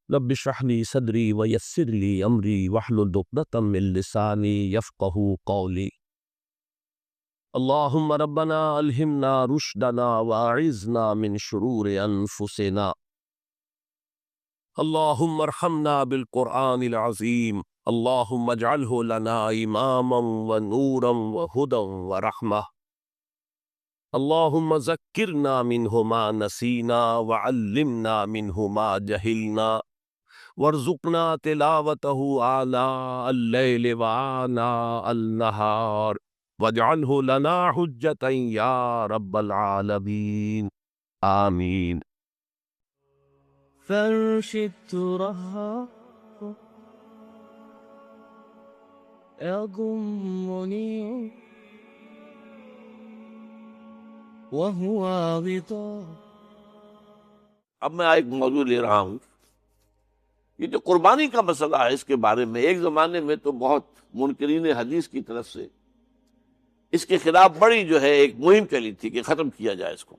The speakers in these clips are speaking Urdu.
رب اشرح لي صدري ويسر لي امري واحلل عقدة من لساني يفقهوا قولي. اللهم ربنا الهمنا رشدنا واعذنا من شرور انفسنا. اللهم ارحمنا بالقرآن العظيم. اللهم اجعله لنا اماما ونورا وهدى ورحمة. اللهم ذكرنا منه ما نسينا وعلمنا منه ما جهلنا وارزقنا تلاوته آناء الليل وآناء النهار واجعله لنا حجة يا رب العالمين آمين. فرشد ترهق يضمني وهو غطاء. اب میں ایک موضوع لے رہا ہوں، یہ جو قربانی کا مسئلہ ہے، اس کے بارے میں ایک زمانے میں تو بہت منکرین حدیث کی طرف سے اس کے خلاف بڑی جو ہے ایک مہم چلی تھی کہ ختم کیا جائے اس کو.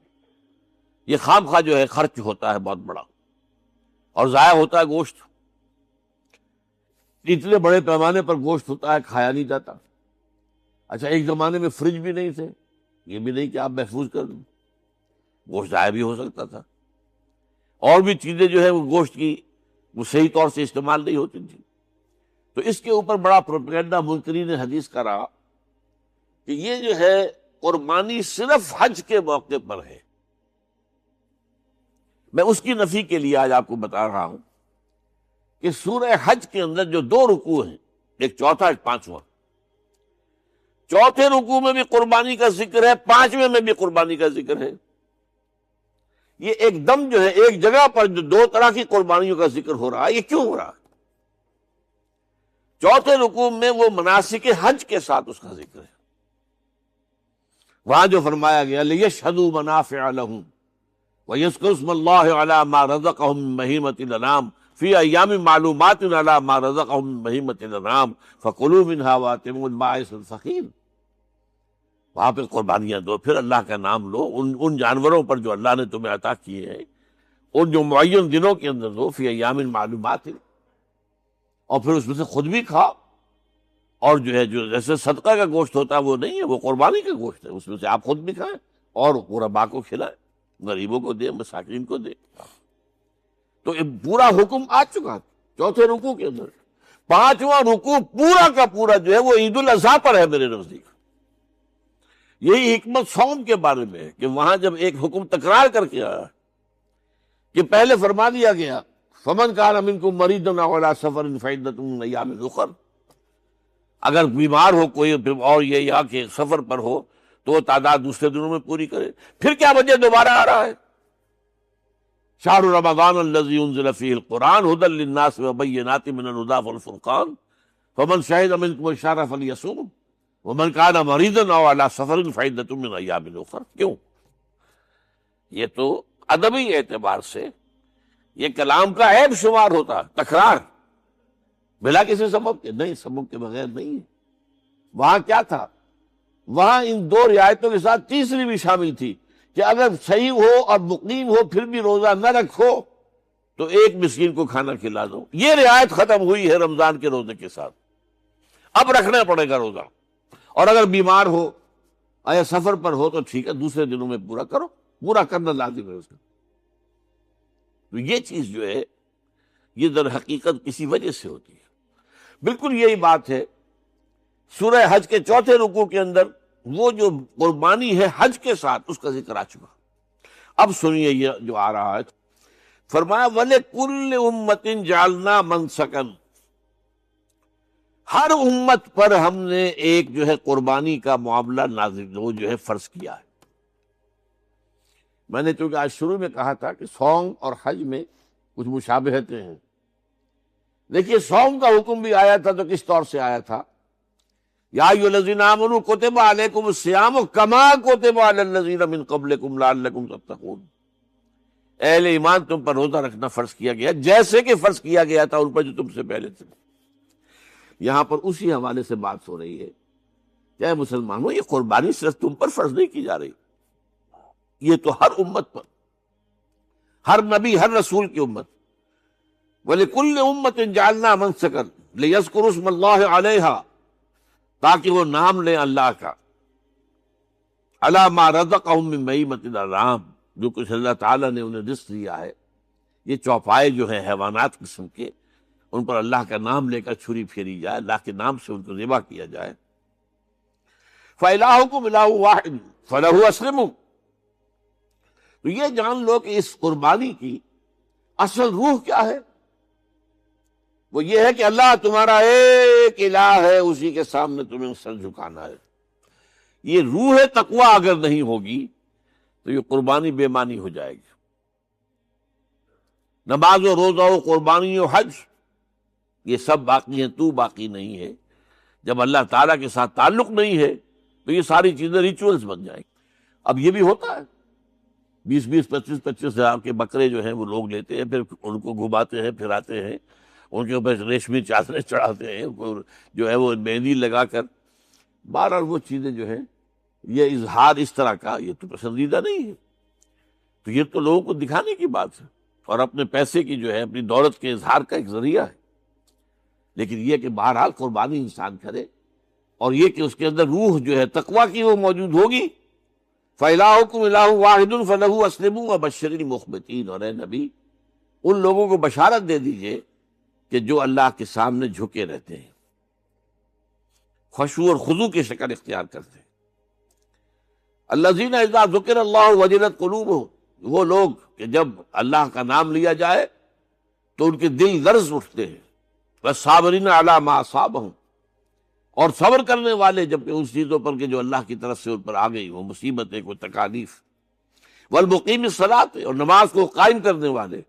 یہ خام خواہ جو ہے خرچ ہوتا ہے بہت بڑا اور ضائع ہوتا ہے گوشت. اتنے بڑے پیمانے پر گوشت ہوتا ہے، کھایا نہیں جاتا. اچھا، ایک زمانے میں فریج بھی نہیں تھے، یہ بھی نہیں کہ آپ محفوظ کر دیں، گوشت ضائع بھی ہو سکتا تھا. اور بھی چیزیں جو ہے وہ گوشت کی وہ صحیح طور سے استعمال نہیں ہوتی تھی. تو اس کے اوپر بڑا پروپیگنڈا منکرین حدیث کا رہا کہ یہ جو ہے قربانی صرف حج کے موقع پر ہے. میں اس کی نفی کے لیے آج آپ کو بتا رہا ہوں کہ سورہ حج کے اندر جو 2 رکوع ہیں، ایک چوتھا ایک پانچواں، چوتھے رکوع میں بھی قربانی کا ذکر ہے، پانچویں میں بھی قربانی کا ذکر ہے. یہ ایک دم جو ہے ایک جگہ پر جو 2 طرح کی قربانیوں کا ذکر ہو رہا ہے، یہ کیوں ہو رہا ہے؟ چوتھے رکوع میں وہ مناسک حج کے ساتھ اس کا ذکر ہے. وہاں جو فرمایا گیا لِيَشْهَدُوا مَنَافِعَ لَهُمْ وَيَذْكُرُوا اسْمَ اللَّهِ عَلَىٰ مَا رَزَقَهُم مِّن بَهِيمَةِ الْأَنْعَامِ فِي أَيَّامٍ مَّعْلُومَاتٍ عَلَىٰ مَا رَزَقَهُم مِّن بَهِيمَةِ الْأَنْعَامِ فَكُلُوا مِنْهَا وَأَطْعِمُوا الْبَائِسَ الْفَقِيرَ. وہاں پہ قربانیاں دو، پھر اللہ کا نام لو، ان جانوروں پر جو اللہ نے تمہیں عطا کیے ہیں ان جو معین دنوں کے اندر دو، فی ایام معلومات، اور پھر اس میں سے خود بھی کھاؤ. اور جو ہے جو جیسے صدقہ کا گوشت ہوتا ہے وہ نہیں ہے، وہ قربانی کا گوشت ہے، اس میں سے آپ خود بھی کھائیں اور غرباء کو کھلائیں، غریبوں کو دیں، مساکین کو دیں. تو یہ پورا حکم آ چکا ہے چوتھے رکوع کے اندر. پانچواں رکوع پورا کا پورا جو ہے وہ عید الاضحیٰ پر ہے میرے نزدیک. یہی حکمت صوم کے بارے میں ہے کہ وہاں جب ایک حکم تکرار کر کے آیا کہ پہلے فرما دیا گیا فمن کان منکم مریضا او علی سفر فعدۃ من ایام اخر، اگر بیمار ہو کوئی اور یہ یا کہ سفر پر ہو تو وہ تعداد دوسرے دنوں میں پوری کرے. پھر کیا وجہ دوبارہ آ رہا ہے؟ شہر رمضان الذی انزل فیہ القرآن ھدی للناس وبینات من الھدی والفرقان فمن شہد منکم الشہر فلیصوم ومن کان مریضا او علی سفر فعدۃ من ایام اخر. کیوں؟ یہ تو ادبی اعتبار سے یہ کلام کا عیب شمار ہوتا، تکرار بلا کسی سبب کے. نہیں، سبب کے بغیر نہیں ہے. وہاں کیا تھا؟ وہاں ان 2 رعایتوں کے ساتھ تیسری بھی شامل تھی کہ اگر صحیح ہو اور مقیم ہو پھر بھی روزہ نہ رکھو تو ایک مسکین کو کھانا کھلا دو. یہ رعایت ختم ہوئی ہے رمضان کے روزے کے ساتھ. اب رکھنا پڑے گا روزہ، اور اگر بیمار ہو یا سفر پر ہو تو ٹھیک ہے، دوسرے دنوں میں پورا کرو، پورا کرنا لازم ہے اس کا. تو یہ چیز جو ہے یہ در حقیقت کسی وجہ سے ہوتی ہے. بالکل یہی بات ہے سورہ حج کے چوتھے رکوع کے اندر وہ جو قربانی ہے حج کے ساتھ اس کا ذکر آ چکا. اب سنیے یہ جو آ رہا ہے، فرمایا وَلِكُلِّ أُمَّةٍ جَعَلْنَا مَنْسَكًا، ہر امت پر ہم نے ایک جو ہے قربانی کا معاملہ نازل وہ جو ہے فرض کیا ہے. میں نے چونکہ آج شروع میں کہا تھا کہ صوم اور حج میں کچھ مشابہتیں ہیں. دیکھیے صوم کا حکم بھی آیا تھا تو کس طور سے آیا تھا؟ یا ایھا الذین آمنوا کتب علیکم الصیام کما کتب علی الذین من قبلکم لعلکم تتقون. اہل ایمان تم پر روزہ رکھنا فرض کیا گیا جیسے کہ فرض کیا گیا تھا ان پر جو تم سے پہلے تھے. یہاں پر اسی حوالے سے بات ہو رہی ہے کہ مسلمانوں یہ قربانی صرف تم پر فرض نہیں کی جا رہی، یہ تو ہر امت پر، ہر نبی ہر رسول کی امت. وَلِكُلِّ أُمَّةٍ جَعَلْنَا مَنسَكًا لِيَذْكُرُوا اسْمَ اللَّهِ عَلَيْهَا، تاکہ وہ نام لیں اللہ کا، عَلَىٰ مَا رَزَقَهُم مِّن بَهِیمَةِ الْأَنْعَامِ، جو کچھ اللہ تعالیٰ نے انہیں رزق دیا ہے، یہ چوپائے جو ہیں حیوانات قسم کے، ان پر اللہ کا نام لے کر چھری پھیری جائے، اللہ کے نام سے ان کو ذبح کیا جائے۔ فَإِلَٰهُكُمْ إِلَٰهٌ وَاحِدٌ فَلَهُ أَسْلِمُوا، تو یہ جان لو کہ اس قربانی کی اصل روح کیا ہے؟ وہ یہ ہے کہ اللہ تمہارا ایک الہ ہے، اسی کے سامنے تمہیں سر جھکانا ہے۔ یہ روح تقوی اگر نہیں ہوگی تو یہ قربانی بے معنی ہو جائے گی۔ نماز و روزہ و قربانی و حج یہ سب باقی ہیں، تو باقی نہیں ہے۔ جب اللہ تعالیٰ کے ساتھ تعلق نہیں ہے تو یہ ساری چیزیں ریچولز بن جائیں گی۔ اب یہ بھی ہوتا ہے، 20 25 ہزار کے بکرے جو ہیں وہ لوگ لیتے ہیں، پھر ان کو گھماتے ہیں، پھراتے ہیں، ان کے اوپر ریشمی چادریں چڑھاتے ہیں، جو ہے وہ مہندی لگا کر، بہرحال وہ چیزیں جو ہیں یہ اظہار اس طرح کا یہ تو پسندیدہ نہیں ہے۔ تو یہ تو لوگوں کو دکھانے کی بات ہے اور اپنے پیسے کی جو ہے اپنی دولت کے اظہار کا ایک ذریعہ ہے۔ لیکن یہ کہ بہرحال قربانی انسان کرے اور یہ کہ اس کے اندر روح جو ہے تقویٰ کی وہ موجود ہوگی۔ فَإِلَٰهُكُمْ إِلَٰهٌ وَاحِدٌ فَلَهُ أَسْلِمُوا وَبَشِّرِ الْمُخْبِتِينَ، اور اے نبی ان لوگوں کو بشارت دے دیجئے کہ جو اللہ کے سامنے جھکے رہتے ہیں، خشوع اور خضوع کی شکل اختیار کرتے ہیں۔ الَّذِينَ إِذَا ذُكِرَ اللَّهُ وَجِلَتْ قُلُوبُهُمْ، وہ لوگ کہ جب اللہ کا نام لیا جائے تو ان کے دل لرز اٹھتے ہیں۔ وَالصَّابِرِينَ عَلَىٰ مَا أَصَابَهُمْ، اور صبر کرنے والے جب ان چیزوں پر کہ جو اللہ کی طرف سے ان پر آ گئی، وہ مصیبتیں، کوئی تکالیف۔ والمقیم الصلاۃ، اور نماز کو قائم کرنے والے۔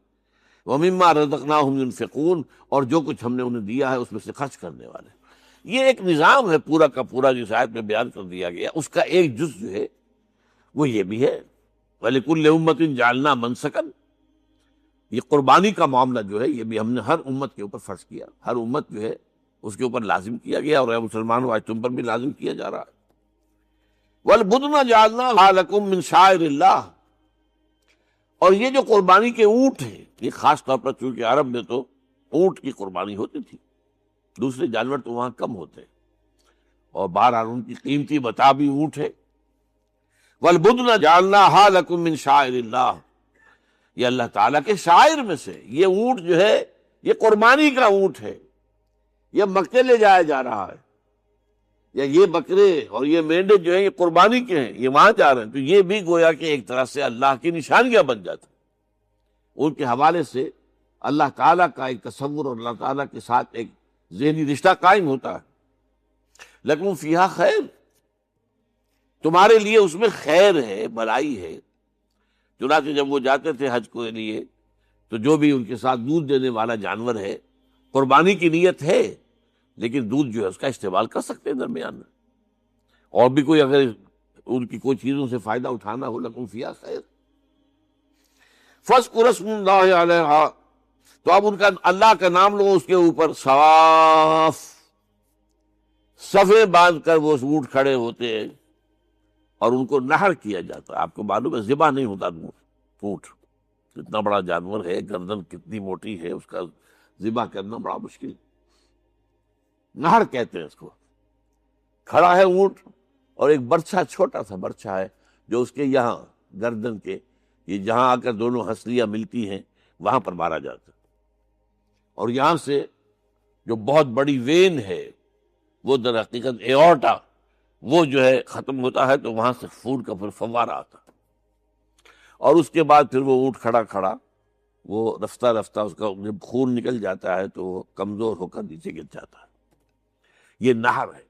ومما رزقناہم ينفقون، اور جو کچھ ہم نے انہیں دیا ہے اس میں سے خرچ کرنے والے۔ یہ ایک نظام ہے پورا کا پورا جس آیت میں بیان کر دیا گیا، اس کا ایک جز جو ہے وہ یہ بھی ہے وَلِكُلِّ أُمَّةٍ جَعَلْنَا مَنسَكًا، یہ قربانی کا معاملہ جو ہے یہ بھی ہم نے ہر امت کے اوپر فرض کیا، ہر امت جو ہے اس کے اوپر لازم کیا گیا، اور اے مسلمانوں آج تم پر بھی لازم کیا جا رہا ہے۔ وَالْبُدْنَ جَعَلْنَاهَا لَكُم مِّن شَعَائِرِ اللَّهِ، اور یہ جو قربانی کے اونٹ ہیں، یہ خاص طور پر چونکہ عرب میں تو اونٹ کی قربانی ہوتی تھی، دوسرے جانور تو وہاں کم ہوتے ہیں، اور بہرحال ان کی قیمتی متاع بھی اونٹ ہے۔ وَالْبُدْنَ جَعَلْنَاهَا لَكُم مِّن شَعَائِرِ اللَّهِ، یہ اللہ تعالیٰ کے شاعر میں سے یہ اونٹ جو ہے یہ قربانی کا اونٹ ہے، یہ مکے لے جایا جا رہا ہے، یا یہ بکرے اور یہ مینڈے جو ہیں یہ قربانی کے ہیں، یہ وہاں جا رہے ہیں، تو یہ بھی گویا کہ ایک طرح سے اللہ کی نشانیاں بن جاتی ہیں۔ ان کے حوالے سے اللہ تعالیٰ کا ایک تصور اور اللہ تعالیٰ کے ساتھ ایک ذہنی رشتہ قائم ہوتا ہے۔ لَكُمْ فِيهَا خیر، تمہارے لیے اس میں خیر ہے، بھلائی ہے۔ چنانچہ جب وہ جاتے تھے حج کے لیے تو جو بھی ان کے ساتھ دودھ دینے والا جانور ہے، قربانی کی نیت ہے لیکن دودھ جو ہے اس کا استعمال کر سکتے ہیں درمیان میں، اور بھی کوئی اگر ان کی کوئی چیزوں سے فائدہ اٹھانا ہو، لَكُمْ فِيهَا خیر۔ فَاذْكُرُوا اسْمَ اللَّهِ عَلَيْهَا، تو اب ان کا اللہ کا نام لو اس کے اوپر، صواف، صفیں باندھ کر وہ اونٹ کھڑے ہوتے ہیں اور ان کو نحر کیا جاتا ہے۔ آپ کو معلوم ہے ذبح نہیں ہوتا اونٹ، اتنا بڑا جانور ہے، گردن کتنی موٹی ہے، اس کا ذبح کرنا بڑا مشکل، نہر کہتے ہیں اس کو۔ کھڑا ہے اونٹ اور ایک برچھا، چھوٹا سا برچھا ہے جو اس کے یہاں گردن کے یہ جہاں آ کر دونوں ہنسلیاں ملتی ہیں وہاں پر مارا جاتا ہے، اور یہاں سے جو بہت بڑی وین ہے وہ در حقیقت ایورٹا، وہ جو ہے ختم ہوتا ہے، تو وہاں سے خون کا پھر فوارہ آتا ہے، اور اس کے بعد پھر وہ اونٹ کھڑا کھڑا وہ رفتہ رفتہ اس کا جب خون نکل جاتا ہے تو وہ کمزور ہو کر نیچے گر جاتا ہے۔ یہ نہر ہے۔